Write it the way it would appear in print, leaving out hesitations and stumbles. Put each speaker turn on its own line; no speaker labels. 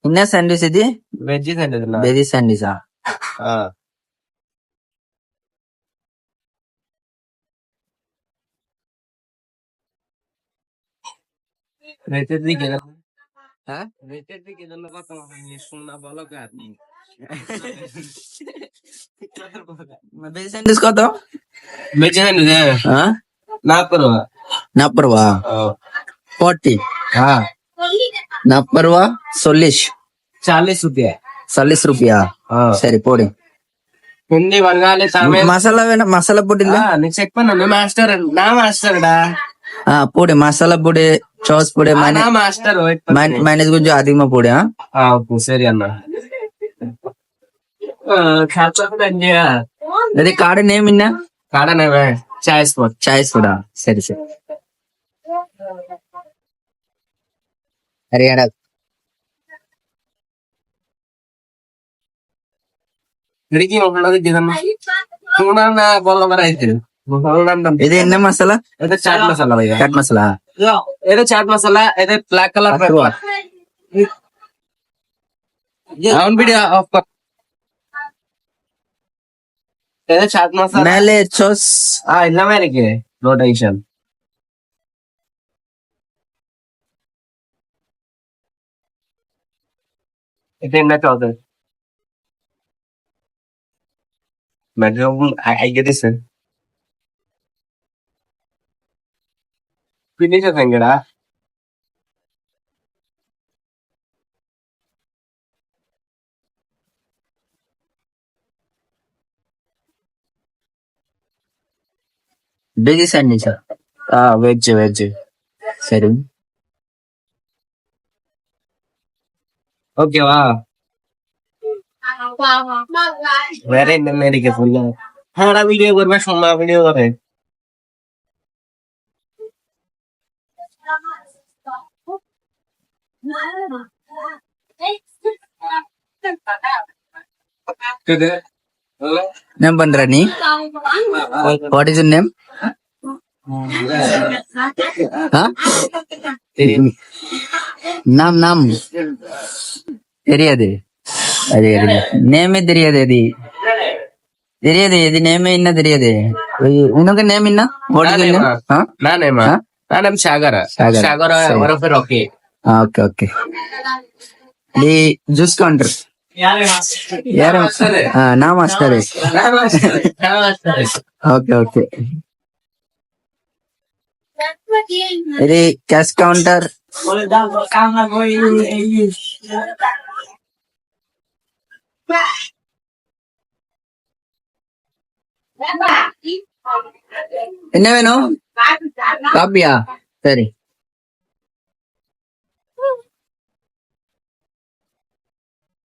என்ன சாண்ட்விச் இது?
Veg sandwich.
Veg சாண்ட்விச்சா? వెజ్ శాండ్విచ్ কত?
వెజ్ సాండ్విచ్ 40 రూపాయ.
40 రూపాయ? 40. 40 రూపాయ 40.
40 రూపాయ.
40 రూపాయ. సరే పోడి.
हिंदी बंगाली तमिल
మసాలా పొడి
నీకు చెప్పాను మాస్టర్ నా మాస్టర్ డా
పొడి మసాలా పొడి சாஸ் పొడి
మాస్టర్
மைனஸ் கொஞ்சம் அதிகமா போடு.
சரி அண்ணா.
అది కాడ నేమ్ என்ன?
காடை நேம் சாய்ஸ் போட்.
చాయిస్ కూడా. సరే సరే. హరియాణా
இடிக்கி உள்ளது இதுனா போல வர ஆயிடுச்சு.
ఇది என்ன మసాలా?
இது చాట్ మసాలా భయ్యా.
చాట్ మసాలా?
ఏదో చాట్ మసాలా ఏదో బ్లాక్ కలర్ పెప్పర్. అవును బిడియా ఏదో చాట్ మసాలా
மேலே சாஸ்
எல்லாமே இருக்கு. No tension. இது என்ன சாது? Madam, I get this. Finish a thing, da.
Veg sandwich.
Veg.
సరే
ఓకేవా? వేరే ఇంటర్నెట్ ఫుల్ হারা ভিডিও করবে সোনা ভিডিও করে
నేమ్ பண்ற நீ? What is your name? நாம் தெரியாது. அது நேமே தெரியாது. அது தெரியாது. இது நேமே என்ன தெரியாது. உனக்கு நேம் என்ன?
நானேம் சாகர். சாகர் வரஃபர். Okay
okay okay. Tea juice counter யாரு? நா மாஸ்டர். Okay okay. ఇది క్యాష్ కౌంటర్. என்ன வேணும்? காப்பியா? சரி.